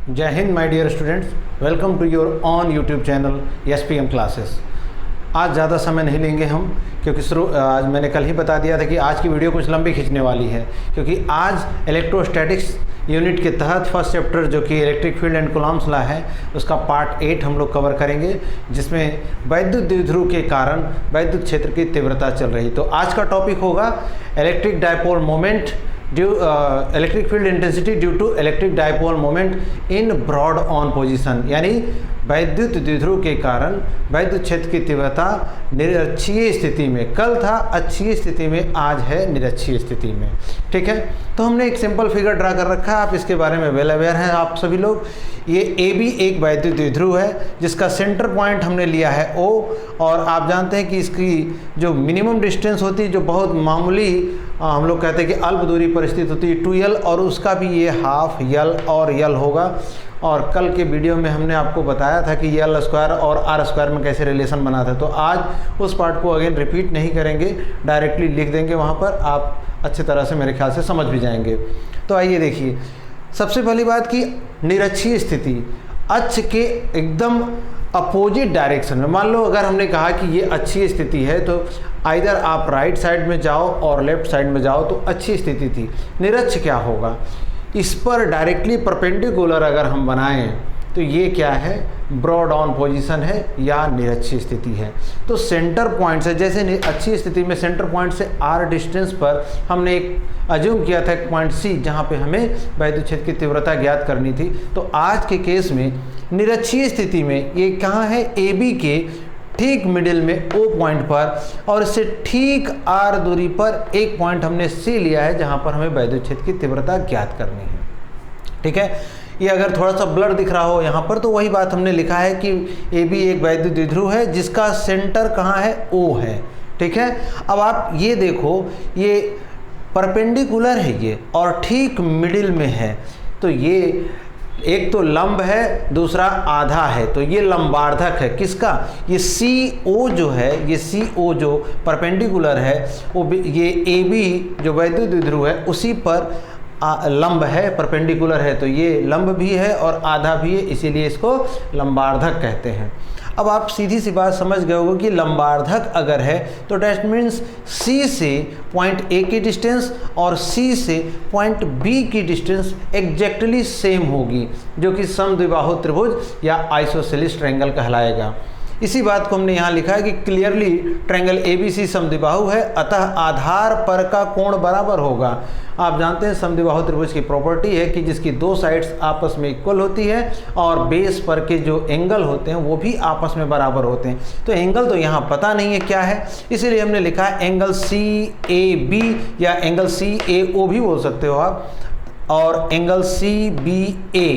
जय हिंद my dear students, welcome to your on YouTube channel SPM classes. आज ज़्यादा समय नहीं लेंगे हम, क्योंकि आज मैंने कल ही बता दिया था कि आज की वीडियो कुछ लंबी खींचने वाली है, क्योंकि आज इलेक्ट्रोस्टैटिक्स यूनिट के तहत फर्स्ट चैप्टर जो कि electric field and Coulomb's law है, उसका पार्ट 8 हम लोग कवर करेंगे, जिसमें वैद्युत द्विध्रुव के कारण वैद्युत क्षेत्र की तीव्रता चल रही। तो आज का टॉपिक होगा electric dipole moment electric field intensity due to electric dipole moment in broad on position, यानी वैद्युत द्विध्रुव के कारण वैद्युत क्षेत्र की तीव्रता निरक्षीय स्थिति में। कल था अक्षीय स्थिति में, आज है निरक्षीय स्थिति में। ठीक है, तो हमने एक सिंपल फिगर ड्रा कर रखा है, आप इसके बारे में वेल अवेयर हैं आप सभी लोग। ये ए बी एक वैद्युत द्विध्रुव है, जिसका सेंटर पॉइंट हमने लिया है O, और आप जानते हैं कि इसकी जो मिनिमम डिस्टेंस होती है, जो बहुत मामूली हम लोग कहते हैं कि अल्प दूरी पर स्थित होती है 2L, और उसका भी ये हाफ L और L होगा। और कल के वीडियो में हमने आपको बताया था कि L स्क्वायर और R स्क्वायर में कैसे रिलेशन बना था। तो आज उस पार्ट को अगेन रिपीट नहीं करेंगे, डायरेक्टली लिख देंगे वहाँ पर, आप अच्छी तरह से मेरे ख्याल से समझ भी जाएंगे। तो आइए देखिए, सबसे पहली बात कि निरक्षीय स्थिति अक्ष के एकदम अपोजिट डायरेक्शन में। मान लो अगर हमने कहा कि ये अच्छी स्थिति है, तो आइदर आप राइट साइड में जाओ और लेफ्ट साइड में जाओ, तो अच्छी स्थिति थी। निरक्ष क्या होगा, इस पर डायरेक्टली परपेंडिकुलर अगर हम बनाएं तो ये क्या है, ब्रॉड ऑन पोजीशन है या निरक्षीय स्थिति है। तो सेंटर पॉइंट से, जैसे अच्छी स्थिति में सेंटर पॉइंट से R डिस्टेंस पर हमने एक अज्यूम किया था एक पॉइंट C, जहाँ पे हमें वैद्युत क्षेत्र की तीव्रता ज्ञात करनी थी। तो आज के केस में निरक्षीय स्थिति में ये कहाँ है, AB के ठीक मिडिल में O पॉइंट पर, और इससे ठीक R दूरी पर एक पॉइंट हमने C लिया है, जहाँ पर हमें वैद्युत क्षेत्र की तीव्रता ज्ञात करनी है। ठीक है, ये अगर थोड़ा सा ब्लर दिख रहा हो यहाँ पर, तो वही बात हमने लिखा है कि AB एक वैद्युत द्विध्रुव है जिसका सेंटर कहाँ है, O है। ठीक है, अब आप ये देखो, ये परपेंडिकुलर है ये, और ठीक मिडिल में है। तो ये एक तो लंब है, दूसरा आधा है, तो ये लंबार्धक है किसका, ये CO जो है, ये CO जो परपेंडिकुलर है, वो ये AB जो वैद्युत द्विध्रुव है उसी पर लंब है, परपेंडिकुलर है, तो ये लंब भी है और आधा भी है, इसीलिए इसको लंबार्धक कहते हैं। अब आप सीधी सी बात समझ गए होगे कि लंबार्धक अगर है तो डैट मीन्स C से पॉइंट A की डिस्टेंस और C से पॉइंट B की डिस्टेंस एग्जैक्टली सेम होगी, जो कि समद्विबाहु त्रिभुज या आइसोसेलेस ट्रायंगल कहलाएगा। इसी बात को हमने यहाँ लिखा है कि क्लियरली ट्रायंगल ABC समद्विबाहु है, अतः आधार पर का कोण बराबर होगा। आप जानते हैं समद्विबाहु त्रिभुज की प्रॉपर्टी है कि जिसकी दो साइड्स आपस में इक्वल होती है और बेस पर के जो एंगल होते हैं वो भी आपस में बराबर होते हैं। तो एंगल तो यहाँ पता नहीं है क्या है, इसीलिए हमने लिखा है एंगल CAB या एंगल CAO भी बोल सकते हो आप, और एंगल CBA,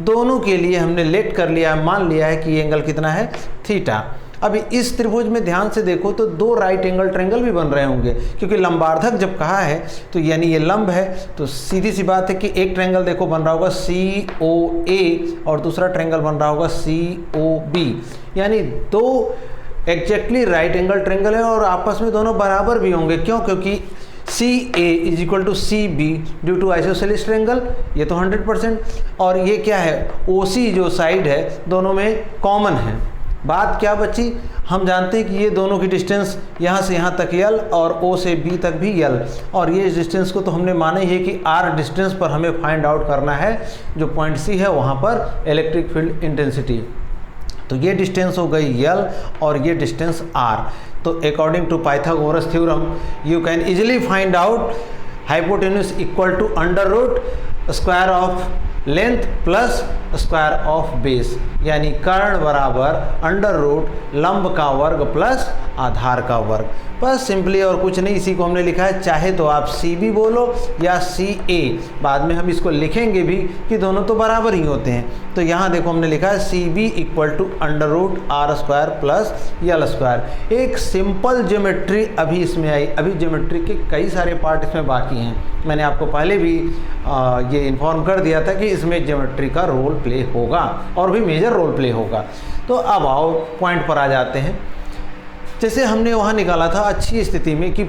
दोनों के लिए हमने लेट कर लिया, मान लिया है कि ये एंगल कितना है, थीटा। अभी इस त्रिभुज में ध्यान से देखो तो दो राइट एंगल ट्रायंगल भी बन रहे होंगे, क्योंकि लंबार्धक जब कहा है तो यानी ये लंब है, तो सीधी सी बात है कि एक ट्रायंगल देखो बन रहा होगा COA और दूसरा ट्रायंगल बन रहा होगा COB, यानी दो एग्जैक्टली राइट एंगल ट्रायंगल है और आपस में दोनों बराबर भी होंगे। क्यों, क्योंकि CA is equal to CB due to isosceles triangle, ये तो 100%, और ये क्या है, OC जो साइड है दोनों में कॉमन है। बात क्या बची, हम जानते हैं कि ये दोनों की डिस्टेंस यहाँ से यहाँ तक L और O से B तक भी L, और ये इस डिस्टेंस को तो हमने माना ही है कि R डिस्टेंस पर हमें फाइंड आउट करना है, जो पॉइंट C है वहाँ पर इलेक्ट्रिक फील्ड इंटेंसिटी। तो ये डिस्टेंस हो गई L और ये डिस्टेंस R। तो according to Pythagoras theorem you can easily find out hypotenuse equal to under root square of length plus square of base, यानी कर्ण बराबर अंडर रूट लंब का वर्ग प्लस आधार का वर्ग। बस सिंपली और कुछ नहीं, इसी को हमने लिखा है, चाहे तो आप CB बोलो या CA, बाद में हम इसको लिखेंगे भी कि दोनों तो बराबर ही होते हैं। तो यहाँ देखो हमने लिखा है CB equal to under root R square plus L square. एक सिंपल ज्योमेट्री अभी इसमें आई, अभी ज्योमेट्री के कई सारे पार्ट इसमें बाकी हैं। मैंने आपको पहले भी ये इन्फॉर्म कर दिया था कि इसमें ज्योमेट्री का रोल प्ले होगा और भी मेजर रोल प्ले होगा। तो अब आओ पॉइंट पर आ जाते हैं। जैसे हमने वहाँ निकाला था अच्छी स्थिति में कि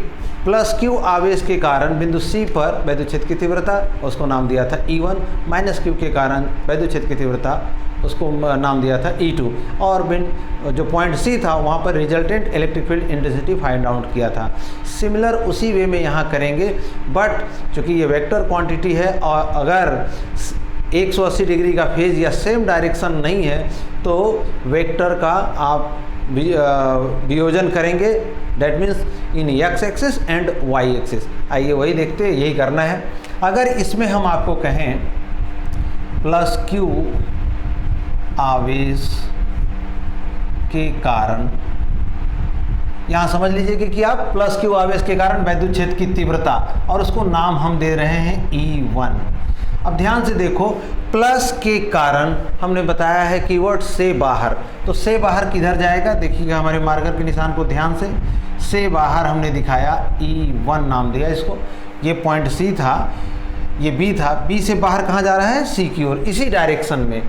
प्लस क्यू आवेश के कारण बिंदु सी पर वैद्युत क्षेत्र की तीव्रता, उसको नाम दिया था E1, माइनस क्यू के कारण वैद्युत क्षेत्र की तीव्रता, उसको नाम दिया था E2, और जो पॉइंट सी था वहाँ पर resultant electric field intensity find out किया था। सिमिलर उसी वे में यहाँ करेंगे, बट चूँकि ये वेक्टर क्वांटिटी है और अगर 180 डिग्री का फेज या सेम डायरेक्शन नहीं है तो वेक्टर का आप वियोजन करेंगे, that means in X axis and Y axis. आइए वही देखते हैं, यही करना है। अगर इसमें हम आपको कहें प्लस क्यू आवेश के कारण, यहाँ समझ लीजिए कि आप प्लस क्यू आवेश के कारण वैद्युत क्षेत्र की तीव्रता, और उसको नाम हम दे रहे हैं E1। अब ध्यान से देखो, प्लस के कारण हमने बताया है कीवर्ड से बाहर, तो से बाहर किधर जाएगा, देखिएगा हमारे मार्कर के निशान को ध्यान से बाहर हमने दिखाया E1 नाम दिया इसको। ये पॉइंट सी था, ये बी था, बी से बाहर कहाँ जा रहा है, सी की ओर, इसी डायरेक्शन में।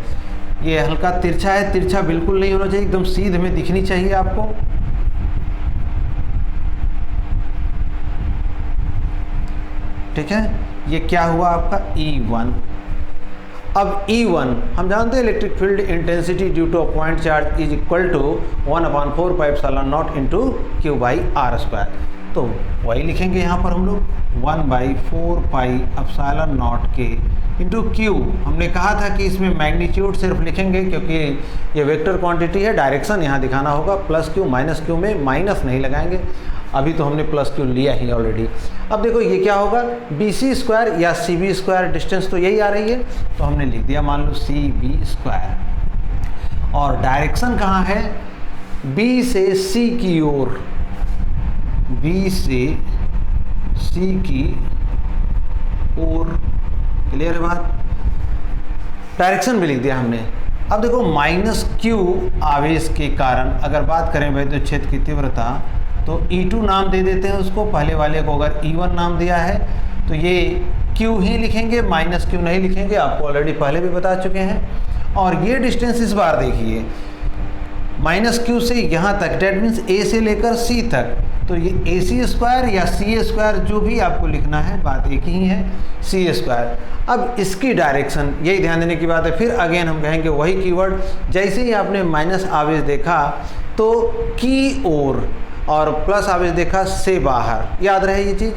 ये हल्का तिरछा है, तिरछा बिल्कुल नहीं होना चाहिए, एकदम सीध में दिखनी चाहिए आपको। ठीक है, ये क्या हुआ आपका E1। अब E1 हम जानते हैं electric field intensity due to a point charge is equal to 1/4 pi epsilon naught into Q by R square. तो वही लिखेंगे यहाँ पर हम लोग 1/4 पाई एप्सिलॉन नॉट के इंटू क्यू। हमने कहा था कि इसमें मैग्नीट्यूड सिर्फ लिखेंगे क्योंकि ये वेक्टर क्वांटिटी है, डायरेक्शन यहाँ दिखाना होगा। प्लस क्यू माइनस क्यू में माइनस नहीं लगाएंगे, अभी तो हमने प्लस क्यू लिया ही ऑलरेडी। अब देखो ये क्या होगा, बी सी स्क्वायर या सी बी स्क्वायर, डिस्टेंस तो यही आ रही है तो हमने लिख दिया मान लो सी बी स्क्वायर। और डायरेक्शन कहाँ है, बी से सी की ओर, बी से सी की ओर। क्लियर है बात, डायरेक्शन भी लिख दिया हमने। अब देखो माइनस क्यू आवेश के कारण अगर बात करें वैद्युत क्षेत्र की तीव्रता तो E2 नाम दे देते हैं उसको, पहले वाले को अगर E1 नाम दिया है तो ये Q ही लिखेंगे, माइनस Q नहीं लिखेंगे, आपको ऑलरेडी पहले भी बता चुके हैं। और ये डिस्टेंस इस बार देखिए माइनस Q से यहाँ तक, डेट मीन्स A से लेकर C तक, तो ये AC स्क्वायर या CA स्क्वायर जो भी आपको लिखना है, बात एक ही है, CA स्क्वायर। अब इसकी डायरेक्शन, यही ध्यान देने की बात है। फिर अगेन हम कहेंगे वही कीवर्ड, जैसे ही आपने माइनस आवेश देखा तो की ओर और प्लस आवेश देखा से बाहर, याद रहे ये चीज़।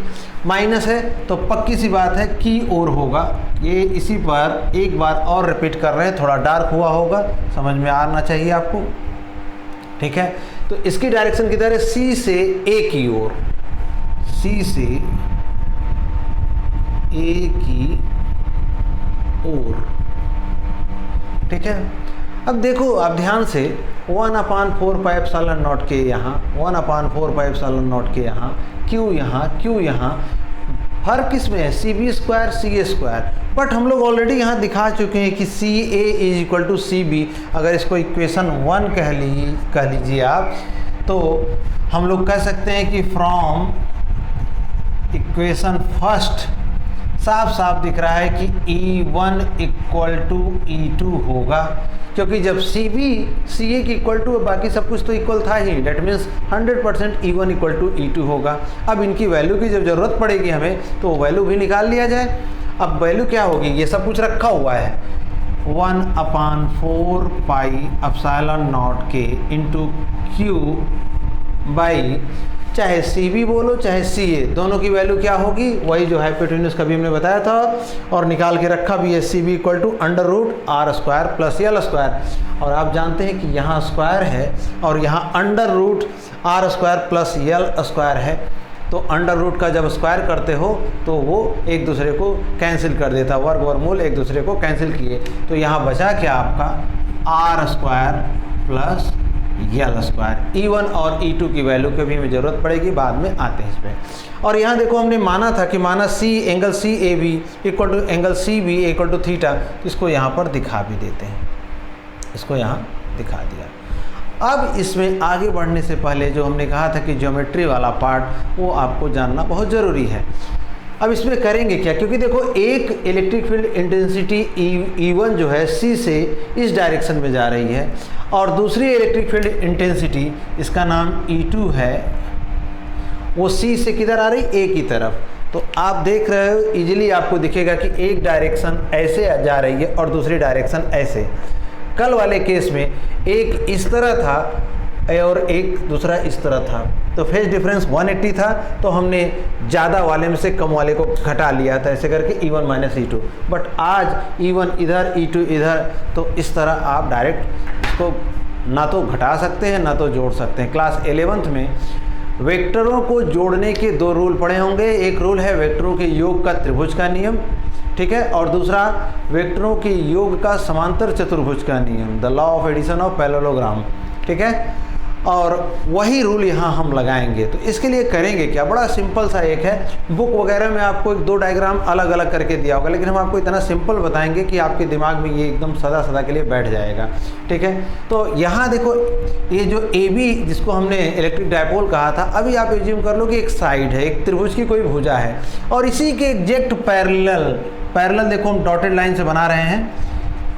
माइनस है तो पक्की सी बात है की ओर होगा। ये इसी पर एक बार और रिपीट कर रहे हैं, थोड़ा डार्क हुआ होगा, समझ में आना चाहिए आपको। ठीक है, तो इसकी डायरेक्शन किधर है, सी से ए की ओर, सी से ए की ओर। ठीक है, अब देखो आप ध्यान से 1/4 पाई एप्सिलॉन नॉट के यहाँ, 1/4 पाई एप्सिलॉन नॉट के यहाँ, क्यू यहाँ, फर्क किसमें है, c b square c a square. But हम लोग ऑलरेडी यहाँ दिखा चुके हैं कि c a is equal to c b. अगर इसको इक्वेशन 1 कह लीजिए आप, तो हम लोग कह सकते हैं कि फ्रॉम इक्वेशन फर्स्ट साफ साफ दिख रहा है कि E1 इक्वल टू E2 होगा, क्योंकि जब CB CA की इक्वल टू, बाकी सब कुछ तो इक्वल था ही, that means 100% E1 equal to E2 होगा। अब इनकी वैल्यू की जब ज़रूरत पड़ेगी हमें तो वैल्यू भी निकाल लिया जाए। अब वैल्यू क्या होगी, ये सब कुछ रखा हुआ है, 1/4 पाई एप्सिलॉन नॉट के इंटू क्यू बाई, चाहे CB बोलो चाहे CA, दोनों की वैल्यू क्या होगी, वही जो हाइपोटेन्यूज का भी हमने बताया था और निकाल के रखा भी है, CB equal to √R² plus L²। और आप जानते हैं कि यहाँ स्क्वायर है और यहाँ √R² प्लस L² है, तो अंडर रूट का जब स्क्वायर करते हो तो वो एक दूसरे को कैंसिल कर देता, वर्ग वर्गमूल एक दूसरे को कैंसिल किए, तो यहाँ बचा क्या आपका R² प्लस L²। E1 और E2 की वैल्यू की भी हमें ज़रूरत पड़ेगी, बाद में आते हैं इस पर। और यहाँ देखो हमने माना था कि माना angle CAB equal to angle CB equal to theta, इसको यहाँ पर दिखा भी देते हैं, इसको यहाँ दिखा दिया। अब इसमें आगे बढ़ने से पहले जो हमने कहा था कि ज्योमेट्री वाला पार्ट, वो आपको जानना बहुत ज़रूरी है। अब इसमें करेंगे क्या, क्योंकि देखो एक इलेक्ट्रिक फील्ड इंटेंसिटी E1 जो है C से इस डायरेक्शन में जा रही है, और दूसरी इलेक्ट्रिक फील्ड इंटेंसिटी इसका नाम E2 है, वो C से किधर आ रही, A की तरफ। तो आप देख रहे हो इजीली आपको दिखेगा कि एक डायरेक्शन ऐसे जा रही है और दूसरी डायरेक्शन ऐसे। कल वाले केस में एक इस तरह था और एक दूसरा इस तरह था, तो फेज डिफरेंस 180 था, तो हमने ज़्यादा वाले में से कम वाले को घटा लिया था, ऐसे करके E1 माइनस E2। बट आज E1 इधर E2 इधर, तो इस तरह आप डायरेक्ट इसको ना तो घटा सकते हैं ना तो जोड़ सकते हैं। क्लास 11th में वेक्टरों को जोड़ने के दो रूल पढ़े होंगे। एक रूल है वेक्टरों के योग का त्रिभुज का नियम, ठीक है, और दूसरा वेक्टरों के योग का समांतर चतुर्भुज का नियम, the law of addition of parallelogram, ठीक है। और वही रूल यहाँ हम लगाएंगे। तो इसके लिए करेंगे क्या, बड़ा सिंपल सा एक है, बुक वगैरह में आपको एक दो डायग्राम अलग अलग करके दिया होगा, लेकिन हम आपको इतना सिंपल बताएंगे कि आपके दिमाग में ये एकदम सदा सदा के लिए बैठ जाएगा, ठीक है। तो यहाँ देखो ये जो AB जिसको हमने इलेक्ट्रिक डायपोल कहा था, अभी आप एज्यूम कर लो कि एक साइड है, एक त्रिभुज की कोई भुजा है, और इसी के एग्जैक्ट पैरेलल देखो हम डॉटेड लाइन से बना रहे हैं।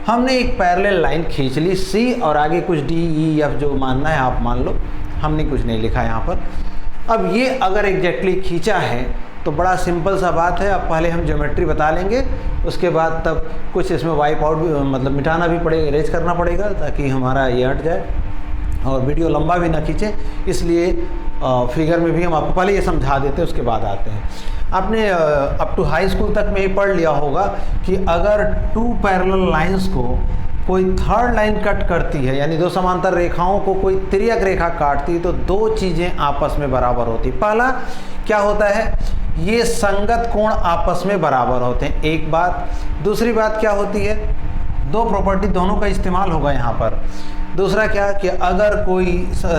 हमने एक पैरेलल लाइन खींच ली C, और आगे कुछ D E F जो मानना है आप मान लो, हमने कुछ नहीं लिखा यहाँ पर। अब ये अगर एग्जैक्टली खींचा है तो बड़ा सिंपल सा बात है। अब पहले हम ज्योमेट्री बता लेंगे, उसके बाद तब कुछ इसमें वाइप आउट भी मतलब मिटाना भी पड़ेगा, इरेज करना पड़ेगा, ताकि हमारा ये हट जाए और वीडियो लंबा भी ना खींचे, इसलिए फिगर में भी हम आपको पहले ये समझा देते हैं, उसके बाद आते हैं। आपने अप टू हाई स्कूल तक में ये पढ़ लिया होगा कि अगर टू पैरेलल लाइंस को कोई थर्ड लाइन कट करती है, यानी दो समांतर रेखाओं को कोई तिर्यक रेखा काटती है, तो दो चीज़ें आपस में बराबर होती। पहला क्या होता है, ये संगत कोण आपस में बराबर होते हैं, एक बात। दूसरी बात क्या होती है, दो प्रॉपर्टी दोनों का इस्तेमाल होगा यहाँ पर। दूसरा क्या कि अगर कोई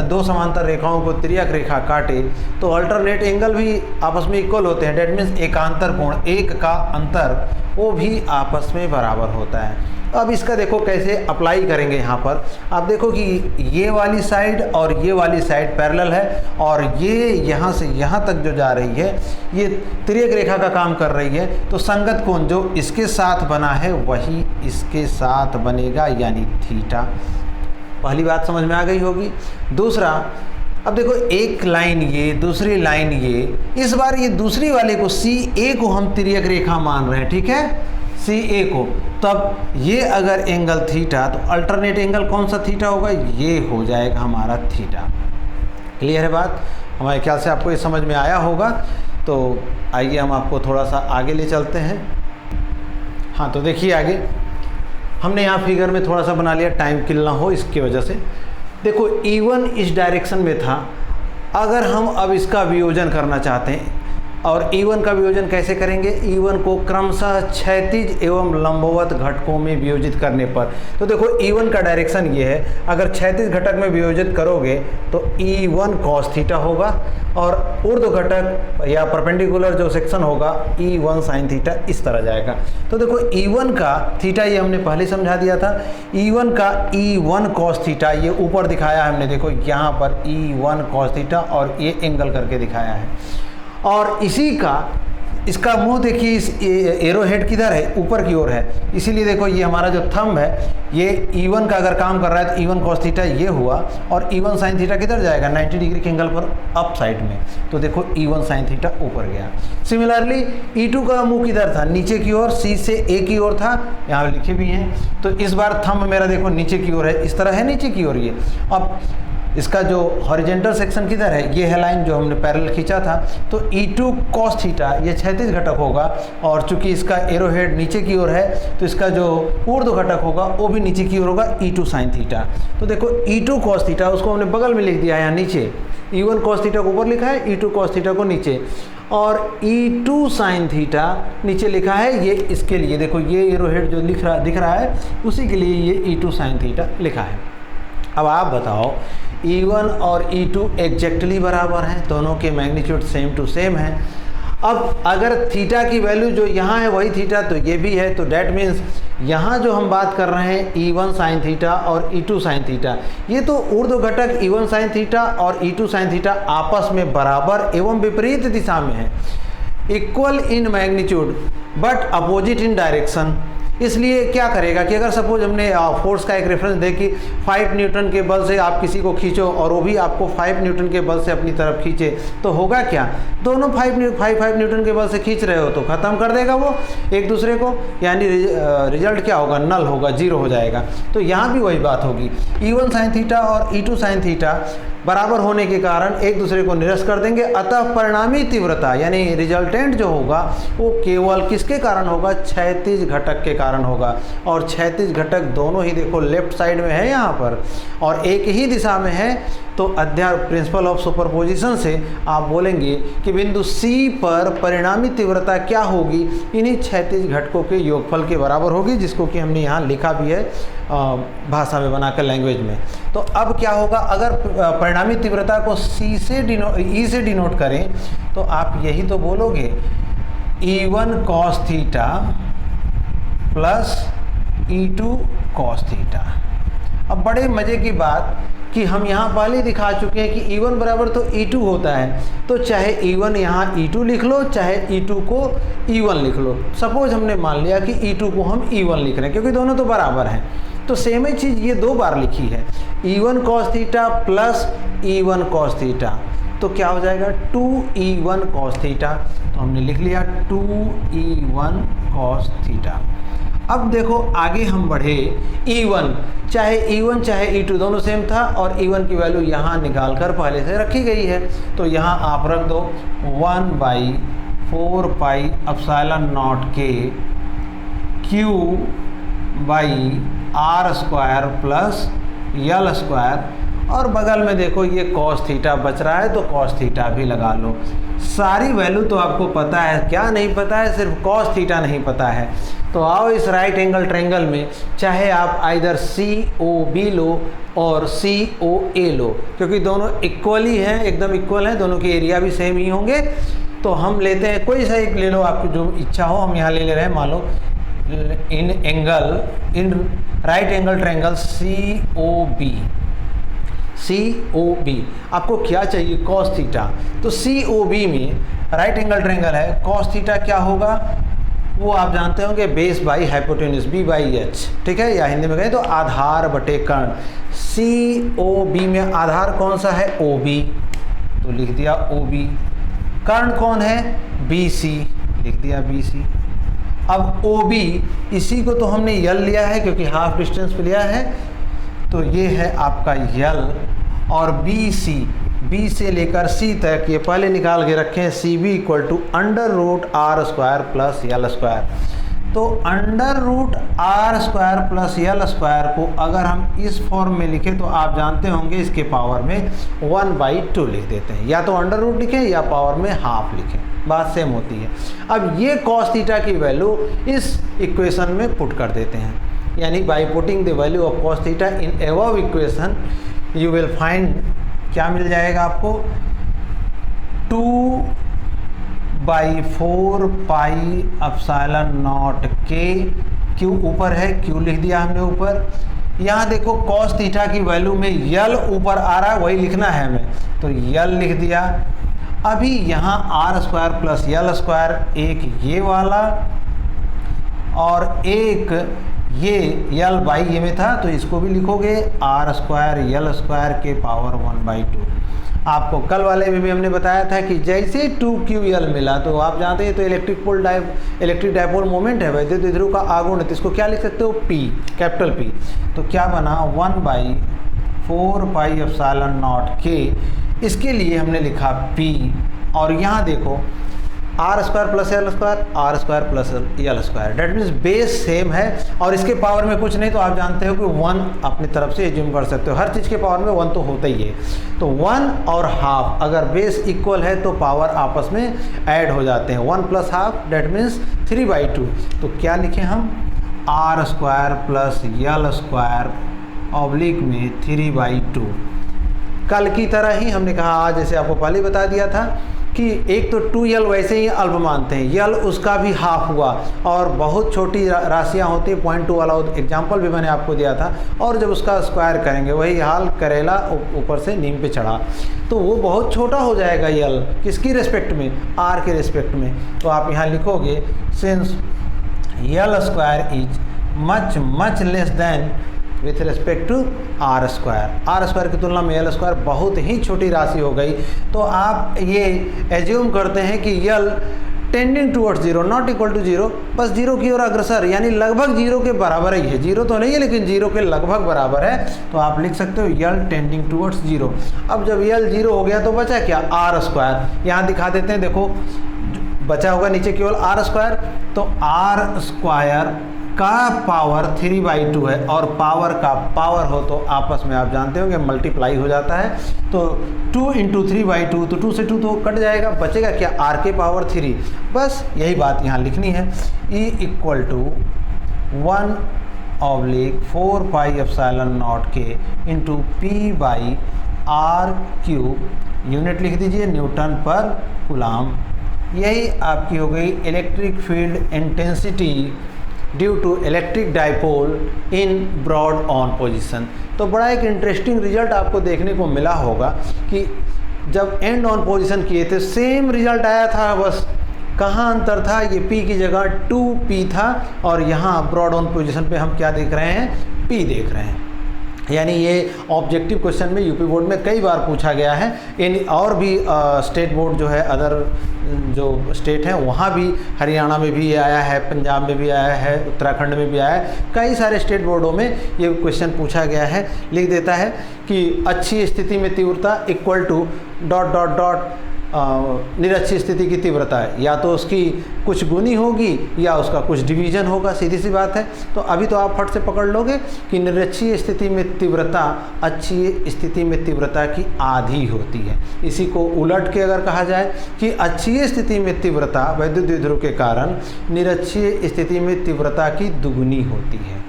दो समांतर रेखाओं को तिर्यक रेखा काटे तो अल्टरनेट एंगल भी आपस में इक्वल होते हैं, डेट मीन्स एकांतर कोण, एक का अंतर वो भी आपस में बराबर होता है। अब इसका देखो कैसे अप्लाई करेंगे। यहाँ पर आप देखो कि ये वाली साइड और ये वाली साइड पैरेलल है, और ये यहाँ से यहाँ तक जो जा रही है ये तिर्यक रेखा का काम कर रही है, तो संगत कोण जो इसके साथ बना है वही इसके साथ बनेगा, यानी थीटा। पहली बात समझ में आ गई होगी। दूसरा, अब देखो एक लाइन ये, दूसरी लाइन ये, इस बार ये दूसरी वाले को CA को हम तिर्यक रेखा मान रहे हैं, ठीक है, CA को। तब ये अगर एंगल थीटा, तो अल्टरनेट एंगल कौन सा थीटा होगा, ये हो जाएगा हमारा थीटा। क्लियर है बात, हमारे ख्याल से आपको ये समझ में आया होगा। तो आइए हम आपको थोड़ा सा आगे ले चलते हैं। हाँ, तो देखिए आगे हमने यहाँ फिगर में थोड़ा सा बना लिया, टाइम किल ना हो इसकी वजह से। देखो E1 इस डायरेक्शन में था, अगर हम अब इसका वियोजन करना चाहते हैं, और E1 का वियोजन कैसे करेंगे, E1 को क्रमशः क्षैतिज एवं लंबवत घटकों में वियोजित करने पर। तो देखो E1 का डायरेक्शन ये है, अगर क्षैतिज घटक में वियोजित करोगे तो E1 cos थीटा होगा, और ऊर्ध्व घटक या परपेंडिकुलर जो सेक्शन होगा E1 sin थीटा, इस तरह जाएगा। तो देखो E1 का थीटा ये हमने पहले समझा दिया था, E1 का E1 cos थीटा ये ऊपर दिखाया है हमने, देखो यहाँ पर E1 cos थीटा और ये एंगल करके दिखाया है। और इसी का इसका मुंह देखिए, इस एरो हेड किधर है, ऊपर की ओर है, इसीलिए देखो ये हमारा जो थंब है ये E1 का अगर काम कर रहा है तो E1 cos थीटा ये हुआ, और E1 sin थीटा किधर जाएगा, 90 डिग्री के एंगल पर अप साइड में, तो देखो E1 sin थीटा ऊपर गया। सिमिलरली E2 का मुंह किधर था, नीचे की ओर, C से A की ओर था, यहाँ लिखे भी हैं। तो इस बार थंब मेरा देखो नीचे की ओर है, इस तरह है नीचे की ओर ये। अब इसका जो हॉरिजेंटल सेक्शन किधर है, ये है लाइन जो हमने पैरेलल खींचा था, तो E2 cos थीटा ये क्षैतिज घटक होगा, और चूंकि इसका एरो हेड नीचे की ओर है तो इसका जो ऊर्ध्व घटक होगा वो भी नीचे की ओर होगा, E2 sin थीटा। तो देखो E2 cos थीटा उसको हमने बगल में लिख दिया है, यहाँ नीचे E1 cos थीटा को ऊपर लिखा है, E2 cos थीटा को नीचे, और E2 sin थीटा नीचे लिखा है। ये इसके लिए देखो ये एरो हेड जो दिख रहा है उसी के लिए ये E2 sin थीटा लिखा है। अब आप बताओ, E1 और E2 एग्जैक्टली बराबर हैं, दोनों के मैग्नीट्यूड सेम टू सेम हैं। अब अगर थीटा की वैल्यू जो यहाँ है वही थीटा तो ये भी है, तो डैट मीन्स यहाँ जो हम बात कर रहे हैं E1 sin थीटा और E2 sin थीटा, ये तो ऊर्ध्व घटक E1 sin थीटा और E2 sin थीटा आपस में बराबर एवं विपरीत दिशा में है। Equal in magnitude but opposite in direction. इसलिए क्या करेगा कि अगर सपोज हमने फोर्स का एक रेफरेंस दे कि 5 न्यूटन के बल से आप किसी को खींचो और वो भी आपको 5 न्यूटन के बल से अपनी तरफ खींचे, तो होगा क्या, दोनों 5 न्यूटन के बल से खींच रहे हो तो ख़त्म कर देगा वो एक दूसरे को, यानी रिजल्ट क्या होगा, नल होगा, जीरो हो जाएगा। तो यहाँ भी वही बात होगी, E1 साइन थीटा और E2 साइन थीटा बराबर होने के कारण एक दूसरे को निरस्त कर देंगे। अतः परिणामी तीव्रता यानी रिजल्टेंट जो होगा वो केवल किसके कारण होगा, क्षैतिज घटक के कारण होगा। और क्षैतिज घटक दोनों ही देखो लेफ्ट साइड में है यहाँ पर और एक ही दिशा में है। तो अध्याय प्रिंसिपल ऑफ सुपरपोजिशन से आप बोलेंगे कि बिंदु C पर परिणामी तीव्रता क्या होगी, इन्हीं क्षैतिज घटकों के योगफल के बराबर होगी, जिसको कि हमने यहाँ लिखा भी है भाषा में बनाकर लैंग्वेज में। तो अब क्या होगा, अगर परिणामी तीव्रता को E से डिनोट करें तो आप यही तो बोलोगे E1 cos theta plus E2 cos theta. अब बड़े मज़े की बात कि हम यहाँ पहले दिखा चुके हैं कि E1 बराबर तो E2 होता है, तो चाहे E1 यहाँ E2 लिख लो, चाहे E2 को E1 लिख लो। सपोज हमने मान लिया कि E2 को हम E1 लिख रहे हैं क्योंकि दोनों तो बराबर हैं, तो सेम ही चीज़ ये दो बार लिखी है, E1 cos theta plus E1 cos theta, तो क्या हो जाएगा 2E1 cos थीटा। तो हमने लिख लिया 2E1 cos थीटा। अब देखो आगे हम बढ़े, E1 चाहे E2 दोनों सेम था और E1 की वैल्यू यहाँ निकाल कर पहले से रखी गई है, तो यहाँ आप रख दो 1/4 पाई एप्सिलॉन नॉट के Q by R square plus L square, और बगल में देखो ये cos थीटा बच रहा है तो cos थीटा भी लगा लो। सारी वैल्यू तो आपको पता है, क्या नहीं पता है, सिर्फ cos थीटा नहीं पता है। तो आओ इस राइट एंगल ट्रायंगल में चाहे आप आइदर COB लो और COA लो, क्योंकि दोनों इक्वली हैं, एकदम इक्वल हैं, दोनों के एरिया भी सेम ही होंगे। तो हम लेते हैं कोई सा एक ले लो, आपको जो इच्छा हो, हम यहाँ ले रहे हैं, मान लो इन राइट एंगल ट्रायंगल COB। आपको क्या चाहिए, cos थीटा, तो COB में राइट एंगल ट्रायंगल है, cos थीटा क्या होगा वो आप जानते होंगे, बेस बाई हाइपोटेन्यूज B/H, ठीक है, या हिंदी में कहें तो आधार बटे कर्ण। COB में आधार कौन सा है, OB, तो लिख दिया OB। कर्ण कौन है, BC, लिख दिया BC। अब OB इसी को तो हमने L लिया है क्योंकि हाफ डिस्टेंस पे लिया है, तो ये है आपका L। और B से लेकर C तक ये पहले निकाल के रखें, CB = √R square plus L square. तो √R² प्लस L स्क्वायर को अगर हम इस फॉर्म में लिखें तो आप जानते होंगे इसके पावर में 1/2 लिख देते हैं, या तो अंडर रूट लिखें या पावर में हाफ लिखें, बात सेम होती है। अब ये cos थीटा की वैल्यू इस इक्वेशन में पुट कर देते हैं, यानी by putting the value of cos theta in above equation you will find, क्या मिल जाएगा आपको, 2/4 पाई एप्सिलॉन नॉट के, Q ऊपर है, Q लिख दिया हमने ऊपर। यहाँ देखो cos थीटा की वैल्यू में L ऊपर आ रहा है, वही लिखना है हमें, तो L लिख दिया। अभी यहाँ R² प्लस L स्क्वायर, एक ये वाला और एक ये L/ये में था, तो इसको भी लिखोगे R² L स्क्वायर के पावर 1/2। आपको कल वाले में भी हमने बताया था कि जैसे 2QL मिला तो आप जानते हैं तो इलेक्ट्रिक डायपोल मोमेंट है, वैद्युत द्विध्रुव का आघूर्ण, तो इसको क्या लिख सकते हो, P, कैपिटल P। तो क्या बना 1/4 पाई एप्सिलॉन नॉट के, इसके लिए हमने लिखा P। और यहाँ देखो R² plus L square, R² plus L square, that means base same है और इसके पावर में कुछ नहीं, तो आप जानते हो कि 1 अपनी तरफ से एज्यूम कर सकते हो, हर चीज़ के पावर में 1 तो होता ही है। तो 1 और हाफ, अगर बेस इक्वल है तो पावर आपस में ऐड हो जाते हैं, 1 प्लस हाफ डेट मीन्स 3/2। तो क्या लिखें हम, R² plus L square oblique में 3/2। कल की तरह ही हमने कहा, आज जैसे आपको पहले बता दिया था कि एक तो 2l वैसे ही अल्प मानते हैं, यल उसका भी हाफ हुआ, और बहुत छोटी राशियाँ होती हैं 0.2 वाला एग्जाम्पल भी मैंने आपको दिया था, और जब उसका स्क्वायर करेंगे वही हाल करेला ऊपर से नीम पे चढ़ा, तो वो बहुत छोटा हो जाएगा यल, किसकी रिस्पेक्ट में, आर के रिस्पेक्ट में। तो आप यहाँ लिखोगे since L square is much much less than with respect to R square की तुलना में यल स्क्वायर बहुत ही छोटी राशि हो गई। तो आप ये एज्यूम करते हैं कि यल tending towards zero, not equal to zero, बस जीरो की ओर अग्रसर, यानी लगभग जीरो के बराबर ही है, जीरो तो नहीं है लेकिन जीरो के लगभग बराबर है। तो आप लिख सकते हो यल टेंडिंग टूवर्ड्स जीरो। अब जब यल जीरो हो गया तो बचा क्या, आर स्क्वायर। यहाँ दिखा देते हैं, देखो बचा होगा नीचे केवल आर स्क्वायर, तो आर स्क्वायर का पावर 3/2 है, और पावर का पावर हो तो आपस में आप जानते होंगे मल्टीप्लाई हो जाता है। तो 2 × 3/2, तो 2 से 2 तो कट जाएगा, बचेगा क्या, आर के पावर 3। बस यही बात यहाँ लिखनी है, E = 1/4πε0k × p/r³, यूनिट लिख दीजिए न्यूटन पर कूलाम। यही आपकी हो गई electric field intensity due to electric dipole in broad on position. तो बड़ा एक इंटरेस्टिंग रिजल्ट आपको देखने को मिला होगा कि जब एंड ऑन पोजीशन किए थे सेम रिजल्ट आया था, बस कहाँ अंतर था, ये P की जगह 2P था, और यहाँ ब्रॉड ऑन पोजीशन पे हम क्या देख रहे हैं, P देख रहे हैं। यानी ये ऑब्जेक्टिव क्वेश्चन में यूपी बोर्ड में कई बार पूछा गया है। इन और भी स्टेट बोर्ड जो है, अदर जो स्टेट हैं वहाँ भी, हरियाणा में भी आया है, पंजाब में भी आया है, उत्तराखंड में भी आया है, कई सारे स्टेट बोर्डों में ये क्वेश्चन पूछा गया है। लिख देता है कि अच्छी स्थिति में तीव्रता इक्वल टू ... निरच्छी स्थिति की तीव्रता है, या तो उसकी कुछ गुनी होगी या उसका कुछ डिवीजन होगा, सीधी सी बात है। तो अभी तो आप फट से पकड़ लोगे कि निरच्छी स्थिति में तीव्रता अच्छी स्थिति में तीव्रता की आधी होती है। इसी को उलट के अगर कहा जाए कि अच्छी स्थिति में तीव्रता वैद्युत द्विध्रुव के कारण निरक्षीय स्थिति में तीव्रता की दुगुनी होती है।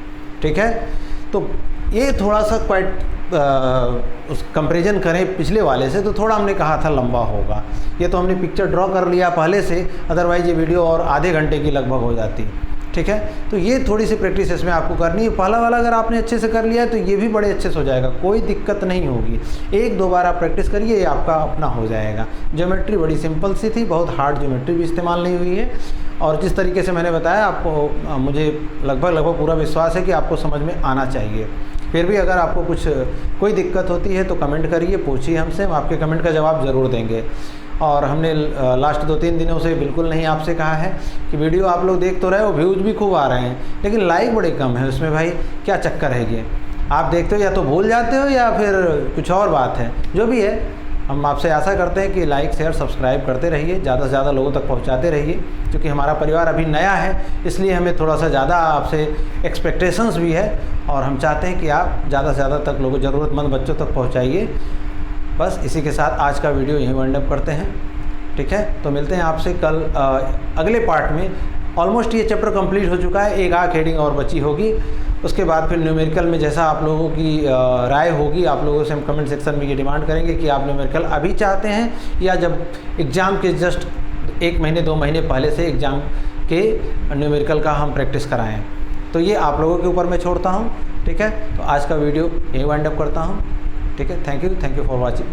ठीक है, तो ये थोड़ा सा क्वाइट उस कंपैरिजन करें पिछले वाले से तो थोड़ा हमने कहा था लंबा होगा। ये तो हमने पिक्चर ड्रॉ कर लिया पहले से, अदरवाइज ये वीडियो और आधे घंटे की लगभग हो जाती। ठीक है, तो ये थोड़ी सी प्रैक्टिस इसमें आपको करनी है। पहला वाला अगर आपने अच्छे से कर लिया है तो ये भी बड़े अच्छे से हो जाएगा, कोई दिक्कत नहीं होगी। 1-2 बार आप प्रैक्टिस करिए, ये आपका अपना हो जाएगा। ज्योमेट्री बड़ी सिंपल सी थी, बहुत हार्ड ज्योमेट्री भी इस्तेमाल नहीं हुई है, और जिस तरीके से मैंने बताया आपको, मुझे लगभग पूरा विश्वास है कि आपको समझ में आना चाहिए। फिर भी अगर आपको कोई दिक्कत होती है तो कमेंट करिए, पूछिए हमसे, हम आपके कमेंट का जवाब ज़रूर देंगे। और हमने लास्ट 2-3 दिनों से बिल्कुल नहीं आपसे कहा है कि वीडियो आप लोग देख तो रहे हो, व्यूज़ भी खूब आ रहे हैं, लेकिन लाइक बड़े कम है उसमें। भाई क्या चक्कर है ये, आप देखते हो या तो भूल जाते हो या फिर कुछ और बात है। जो भी है, हम आपसे आशा करते हैं कि लाइक शेयर सब्सक्राइब करते रहिए, ज़्यादा से ज़्यादा लोगों तक पहुंचाते रहिए, क्योंकि हमारा परिवार अभी नया है, इसलिए हमें थोड़ा सा ज़्यादा आपसे एक्सपेक्टेशंस भी है, और हम चाहते हैं कि आप ज़्यादा से ज़्यादा तक लोगों, ज़रूरतमंद बच्चों तक पहुँचाइए। बस इसी के साथ आज का वीडियो यहीं वाइंड अप करते हैं। ठीक है, तो मिलते हैं आपसे कल अगले पार्ट में। ऑलमोस्ट ये चैप्टर कंप्लीट हो चुका है, एक आंख हेडिंग और बची होगी। उसके बाद फिर न्यूमेरिकल में जैसा आप लोगों की राय होगी, आप लोगों से हम कमेंट सेक्शन में ये डिमांड करेंगे कि आप न्यूमेरिकल अभी चाहते हैं या जब एग्ज़ाम के जस्ट 1 महीने 2 महीने पहले से एग्ज़ाम के न्यूमेरिकल का हम प्रैक्टिस कराएं। तो ये आप लोगों के ऊपर मैं छोड़ता हूँ। ठीक है, तो आज का वीडियो यहीं वाइंड अप करता हूँ। ठीक है, थैंक यू फॉर वॉचिंग।